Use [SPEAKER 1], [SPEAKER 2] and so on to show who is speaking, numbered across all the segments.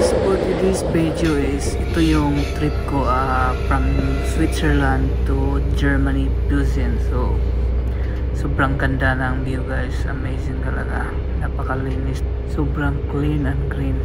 [SPEAKER 1] guys, for today's video is ito yung trip ko from Switzerland to Germany, Pilsen. So sobrang ganda ng view guys, amazing talaga, napakalinis, sobrang clean and green.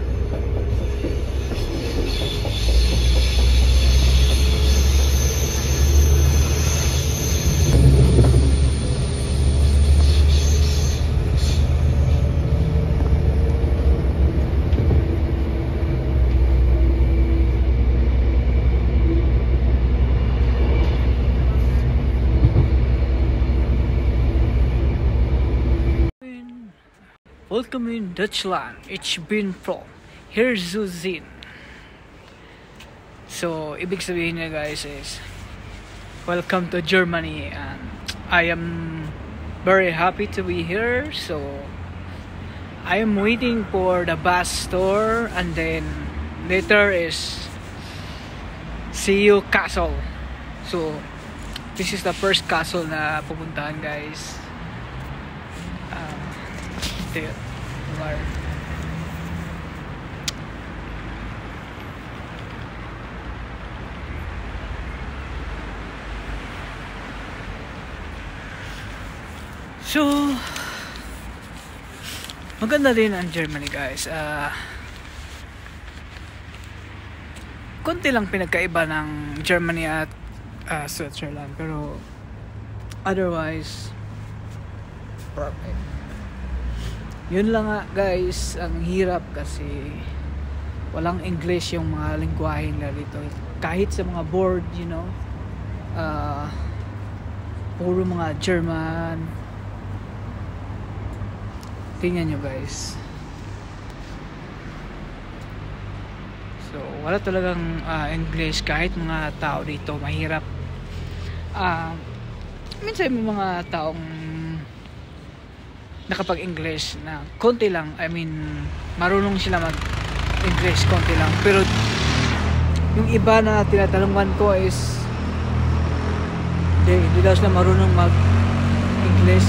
[SPEAKER 1] Welcome in Deutschland, ich bin froh, hier zu sehen. So, ibig sabihin niya guys is, welcome to Germany, and I am very happy to be here. So, I am waiting for the bus store, and then later is see you castle. So, this is the first castle na pupuntahan guys. Ito yun. So maganda din ang Germany guys. Konti lang pinagkaiba ng Germany at Switzerland, pero otherwise perfect. Yun lang nga guys, ang hirap kasi walang English yung mga lengguwahe nila dito. Kahit sa mga board, you know, puro mga German. Tingnan nyo guys. So wala talagang English, kahit mga tao dito mahirap. Minsan may mga taong nakapag-English na konti lang, I mean marunong sila mag-English konti lang, pero yung iba na tinatanungan ko is hindi daw sila marunong mag-English.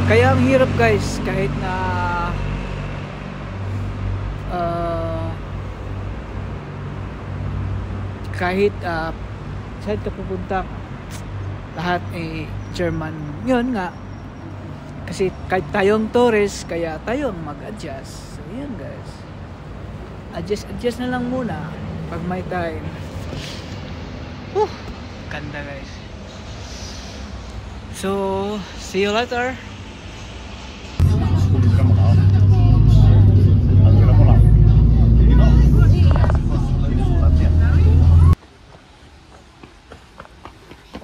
[SPEAKER 1] Kaya ang hirap guys, kahit na saan ka pupunta, lahat German. Yun nga, kasi kahit tayong tourist, kaya tayong mag-adjust. So yan guys, adjust na lang muna pag may time. Ganda guys. So see you later.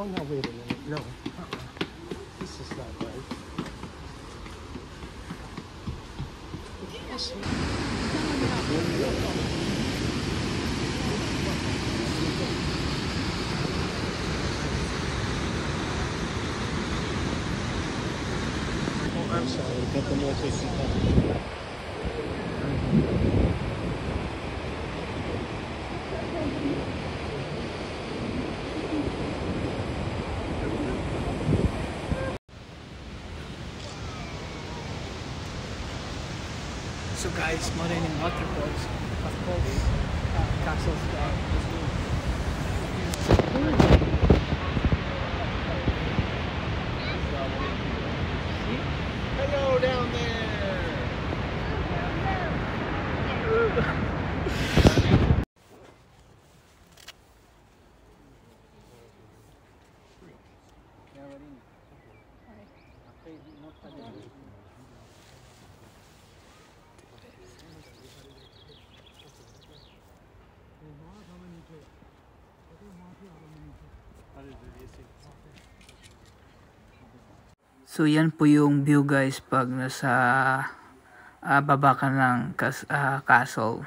[SPEAKER 2] Oh no, wait a minute, no. This is not right. I'm sorry, but the more tasty coffee.
[SPEAKER 1] So guys, modern in waterfalls, of course, castles guys.
[SPEAKER 2] Hello down there.
[SPEAKER 1] So yan po yung view guys pag nasa baba ka ng castle.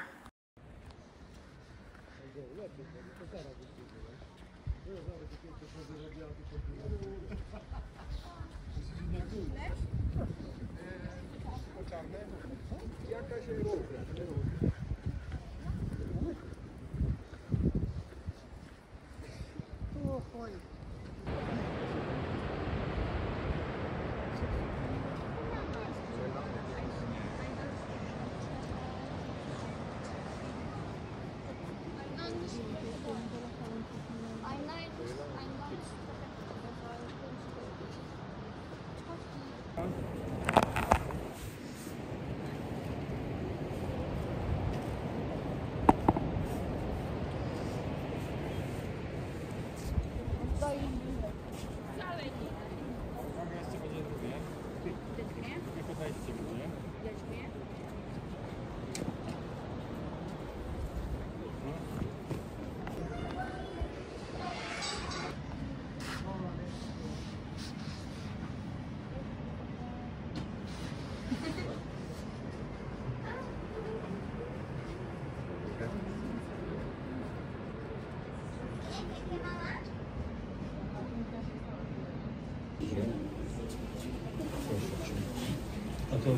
[SPEAKER 3] to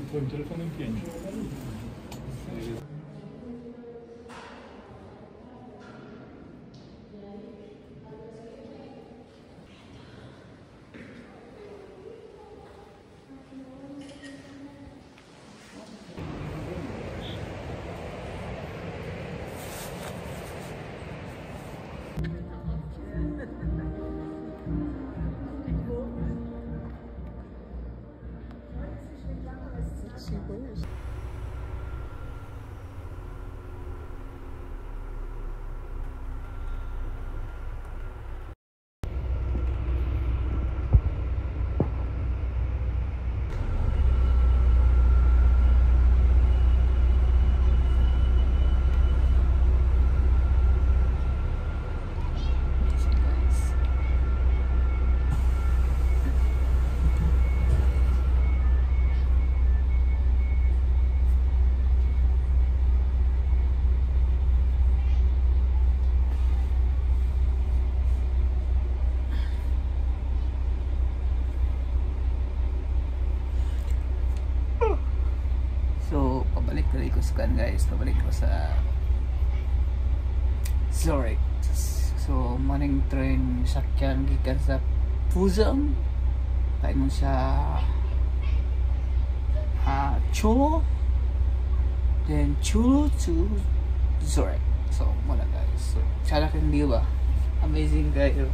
[SPEAKER 3] twoim telefonem 5.
[SPEAKER 1] So, pabalik na ko sa guys. Pabalik ko sa Zurich. So, morning train sakyan gikan sa Fuzhou. Paingon siya Chulo. Then Chulo to Zurich. So, muna guys. So, sana kang di ba? Amazing kayo.